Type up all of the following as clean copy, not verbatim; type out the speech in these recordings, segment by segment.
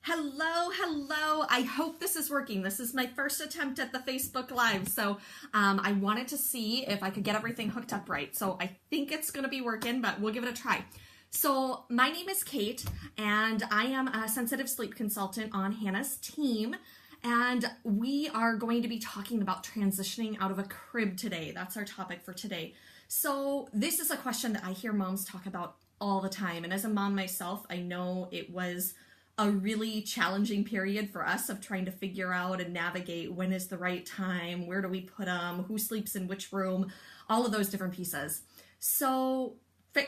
Hello. I hope this is working. This is my first attempt at the Facebook Live. So I wanted to see if I could get everything hooked up right. So I think it's going to be working, but we'll give it a try. So my name is Kate, and I am a sensitive sleep consultant on Hannah's team. And we are going to be talking about transitioning out of a crib today. That's our topic for today. So this is a question that I hear moms talk about all the time. And as a mom myself, I know it was a really challenging period for us of trying to figure out and navigate when is the right time, where do we put them, who sleeps in which room, all of those different pieces. So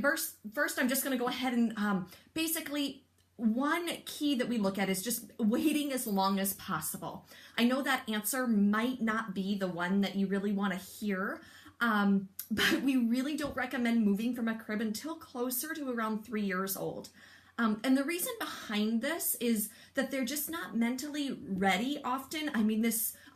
first I'm just going to go ahead and basically one key that we look at is just waiting as long as possible. I know that answer might not be the one that you really want to hear, but we really don't recommend moving from a crib until closer to around 3 years old. And the reason behind this is that they're just not mentally ready often. I mean,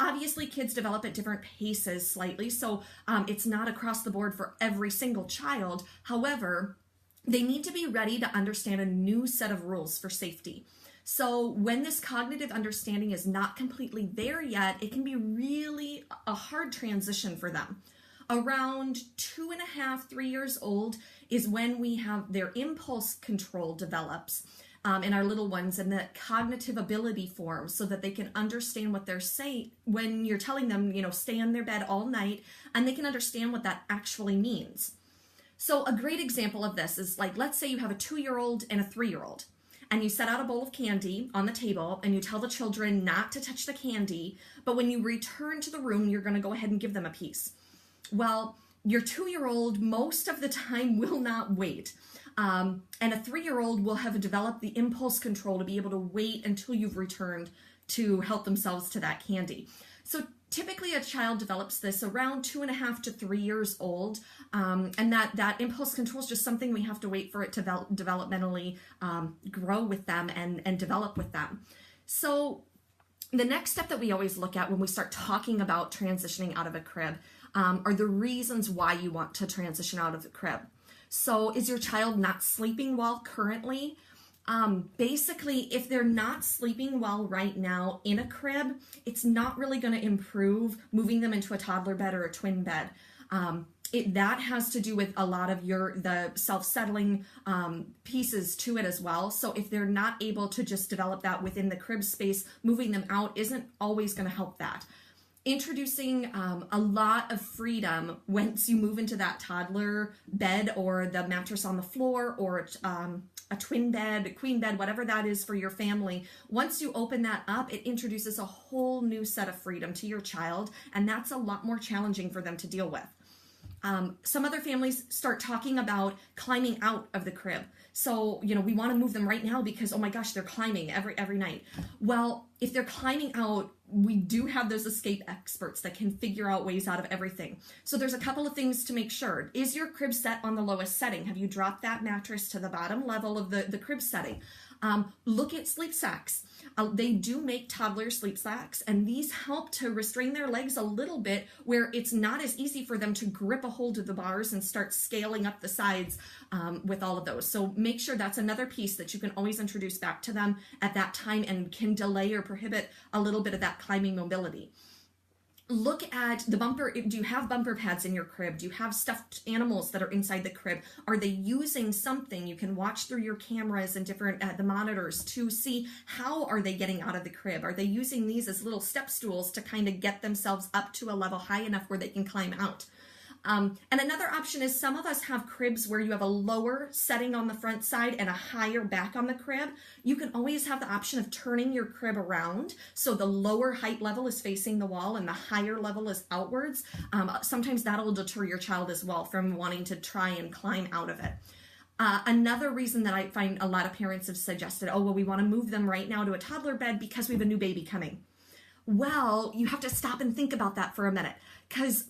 obviously kids develop at different paces slightly, so it's not across the board for every single child. However, they need to be ready to understand a new set of rules for safety. So when this cognitive understanding is not completely there yet, it can be really a hard transition for them. Around 2.5, 3 years old is when we have their impulse control develops in our little ones, and that cognitive ability forms so that they can understand what they're saying when you're telling them, stay in their bed all night, and they can understand what that actually means. So a great example of this is like, let's say you have a 2-year-old and a 3-year-old, and you set out a bowl of candy on the table and you tell the children not to touch the candy, but when you return to the room, you're going to go ahead and give them a piece. Well, your 2-year-old most of the time will not wait. And a 3-year-old will have developed the impulse control to be able to wait until you've returned to help themselves to that candy. So typically a child develops this around 2.5 to 3 years old. And that impulse control is just something we have to wait for it to developmentally grow with them and develop with them. So the next step that we always look at when we start talking about transitioning out of a crib are the reasons why you want to transition out of the crib. So is your child not sleeping well currently? Basically, if they're not sleeping well right now in a crib, it's not really going to improve moving them into a toddler bed or a twin bed. That has to do with a lot of the self-settling pieces to it as well. So if they're not able to just develop that within the crib space, moving them out isn't always going to help that. Introducing a lot of freedom once you move into that toddler bed or the mattress on the floor or a twin bed, a queen bed, whatever that is for your family. Once you open that up, it introduces a whole new set of freedom to your child, and that's a lot more challenging for them to deal with. Some other families start talking about climbing out of the crib. So, we want to move them right now because, oh my gosh, they're climbing every night. Well, if they're climbing out, we do have those escape experts that can figure out ways out of everything. So there's a couple of things to make sure. Is your crib set on the lowest setting? Have you dropped that mattress to the bottom level of the crib setting? Look at sleep sacks. They do make toddler sleep sacks, and these help to restrain their legs a little bit where it's not as easy for them to grip a hold of the bars and start scaling up the sides with all of those. So make sure that's another piece that you can always introduce back to them at that time and can delay or prohibit a little bit of that climbing mobility. Look at the bumper. Do you have bumper pads in your crib? Do you have stuffed animals that are inside the crib? Are they using something? You can watch through your cameras and the monitors to see how are they getting out of the crib. Are they using these as little step stools to kind of get themselves up to a level high enough where they can climb out? And another option is some of us have cribs where you have a lower setting on the front side and a higher back on the crib. You can always have the option of turning your crib around so the lower height level is facing the wall and the higher level is outwards. Sometimes that'll deter your child as well from wanting to try and climb out of it. Another reason that I find a lot of parents have suggested, we want to move them right now to a toddler bed because we have a new baby coming. Well, you have to stop and think about that for a minute, because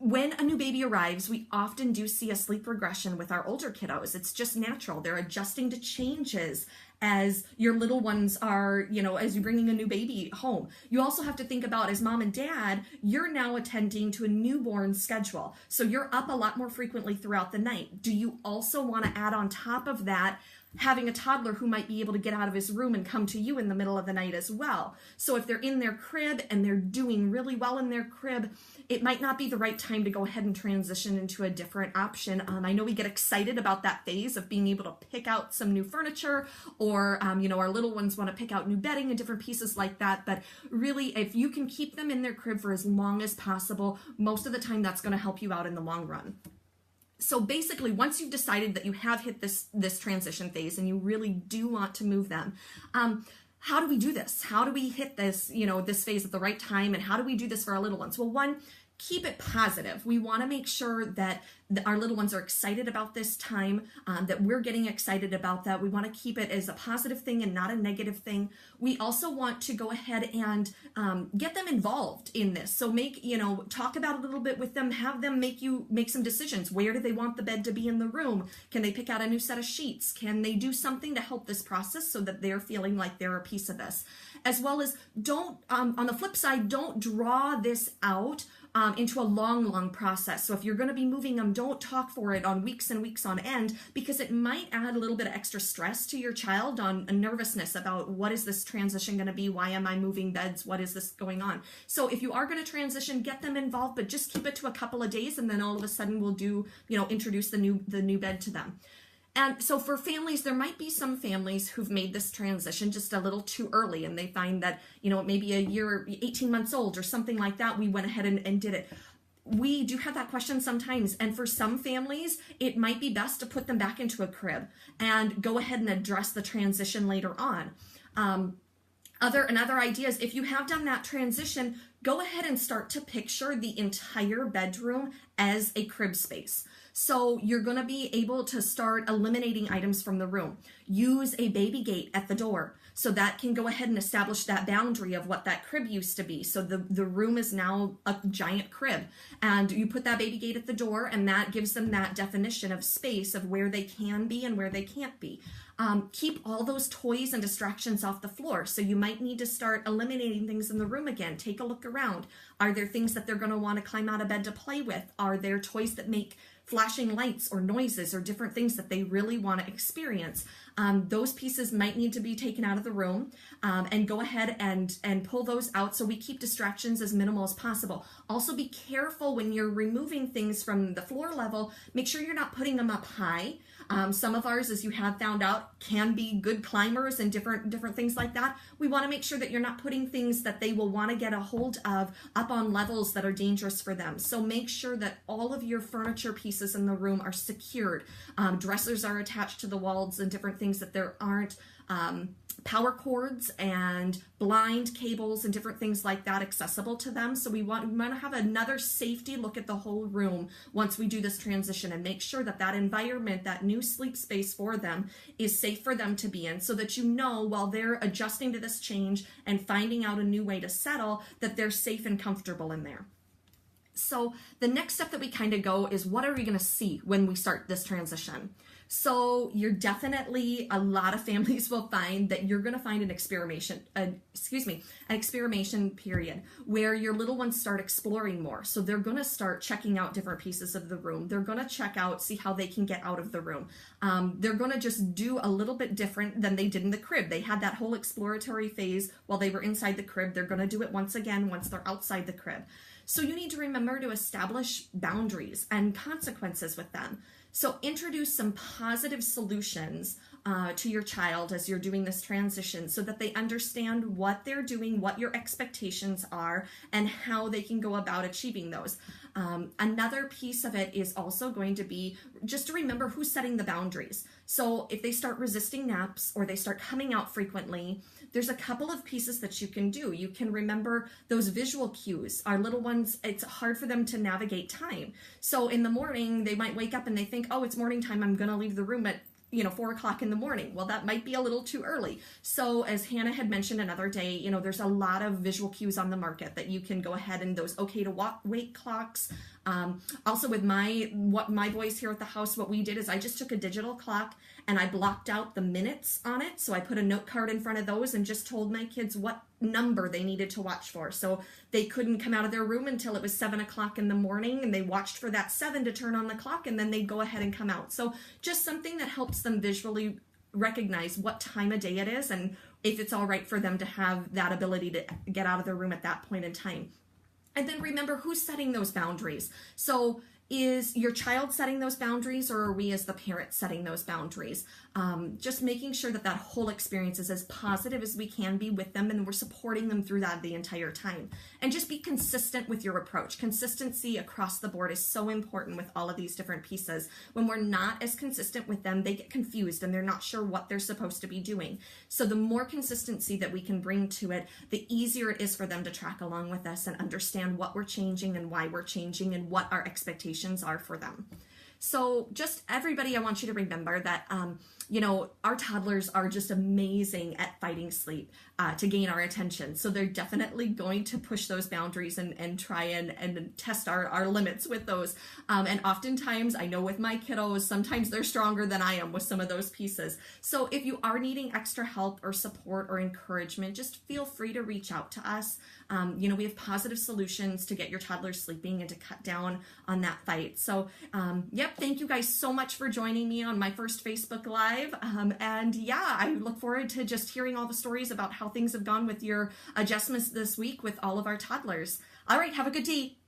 when a new baby arrives, we often do see a sleep regression with our older kiddos. It's just natural. They're adjusting to changes as your little ones are, as you're bringing a new baby home. You also have to think about, as mom and dad, you're now attending to a newborn schedule. So you're up a lot more frequently throughout the night. Do you also want to add on top of that having a toddler who might be able to get out of his room and come to you in the middle of the night as well. So if they're in their crib and they're doing really well in their crib, it might not be the right time to go ahead and transition into a different option. I know we get excited about that phase of being able to pick out some new furniture, or our little ones want to pick out new bedding and different pieces like that. But really, if you can keep them in their crib for as long as possible, most of the time that's going to help you out in the long run. So basically, once you've decided that you have hit this transition phase and you really do want to move them, how do we do this? How do we hit this, this phase at the right time? And how do we do this for our little ones? Well, one, keep it positive. We want to make sure that our little ones are excited about this time, that we're getting excited about that. We want to keep it as a positive thing and not a negative thing. We also want to go ahead and get them involved in this. So talk about it a little bit with them, have them make some decisions. Where do they want the bed to be in the room? Can they pick out a new set of sheets? Can they do something to help this process so that they're feeling like they're a piece of this? As well as on the flip side, don't draw this out into a long process. So if you're going to be moving them, don't talk for it on weeks and weeks on end, because it might add a little bit of extra stress to your child, on a nervousness about what is this transition going to be? Why am I moving beds? What is this going on? So if you are going to transition, get them involved, but just keep it to a couple of days, and then all of a sudden we'll introduce the new bed to them. And so for families, there might be some families who've made this transition just a little too early, and they find that, maybe a year, 18 months old or something like that, we went ahead and did it. We do have that question sometimes, and for some families, it might be best to put them back into a crib and go ahead and address the transition later on. Another idea is, if you have done that transition, go ahead and start to picture the entire bedroom as a crib space. So you're going to be able to start eliminating items from the room. Use a baby gate at the door, so that can go ahead and establish that boundary of what that crib used to be. So the room is now a giant crib, and you put that baby gate at the door, and that gives them that definition of space of where they can be and where they can't be. Keep all those toys and distractions off the floor. So you might need to start eliminating things in the room again. Take a look around. Are there things that they're going to want to climb out of bed to play with? Are there toys that make flashing lights or noises or different things that they really want to experience? Those pieces might need to be taken out of the room, and go ahead and pull those out, so we keep distractions as minimal as possible. Also, be careful when you're removing things from the floor level. Make sure you're not putting them up high. Some of ours, as you have found out, can be good climbers and different things like that. We want to make sure that you're not putting things that they will want to get a hold of up on levels that are dangerous for them. So make sure that all of your furniture pieces in the room are secured. Dressers are attached to the walls and different things, that there aren't power cords and blind cables and different things like that accessible to them. So we want to have another safety look at the whole room once we do this transition, and make sure that that environment, that new sleep space for them, is safe for them to be in, so that while they're adjusting to this change and finding out a new way to settle, that they're safe and comfortable in there. So the next step that we kind of go is, what are we going to see when we start this transition? So a lot of families will find that you're going to find an experimentation period where your little ones start exploring more. So they're going to start checking out different pieces of the room. They're going to see how they can get out of the room. They're going to just do a little bit different than they did in the crib. They had that whole exploratory phase while they were inside the crib. They're going to do it once again once they're outside the crib. So you need to remember to establish boundaries and consequences with them. So introduce some positive solutions to your child as you're doing this transition, so that they understand what they're doing, what your expectations are, and how they can go about achieving those. Another piece of it is also going to be just to remember who's setting the boundaries. So if they start resisting naps or they start coming out frequently, there's a couple of pieces that you can do. You can remember those visual cues. Our little ones, it's hard for them to navigate time. So in the morning, they might wake up and they think, oh, it's morning time, I'm going to leave the room at 4 o'clock in the morning. Well, that might be a little too early. So as Hannah had mentioned another day, there's a lot of visual cues on the market that you can go ahead and those okay to wait clocks. Also with my boys here at the house, what we did is I just took a digital clock and I blocked out the minutes on it. So I put a note card in front of those and just told my kids what number they needed to watch for. So they couldn't come out of their room until it was 7 o'clock in the morning, and they watched for that 7 to turn on the clock, and then they'd go ahead and come out. So just something that helps them visually recognize what time of day it is and if it's all right for them to have that ability to get out of their room at that point in time. And then remember who's setting those boundaries. So is your child setting those boundaries, or are we as the parents setting those boundaries? Just making sure that that whole experience is as positive as we can be with them, and we're supporting them through that the entire time. And just be consistent with your approach. Consistency across the board is so important with all of these different pieces. When we're not as consistent with them, they get confused and they're not sure what they're supposed to be doing. So the more consistency that we can bring to it, the easier it is for them to track along with us and understand what we're changing and why we're changing and what our expectations are for them. So just everybody, I want you to remember that, our toddlers are just amazing at fighting sleep to gain our attention. So they're definitely going to push those boundaries and try and test our limits with those. And oftentimes, I know with my kiddos, sometimes they're stronger than I am with some of those pieces. So if you are needing extra help or support or encouragement, just feel free to reach out to us. We have positive solutions to get your toddler sleeping and to cut down on that fight. So, thank you guys so much for joining me on my first Facebook Live. I look forward to just hearing all the stories about how things have gone with your adjustments this week with all of our toddlers. All right, have a good day.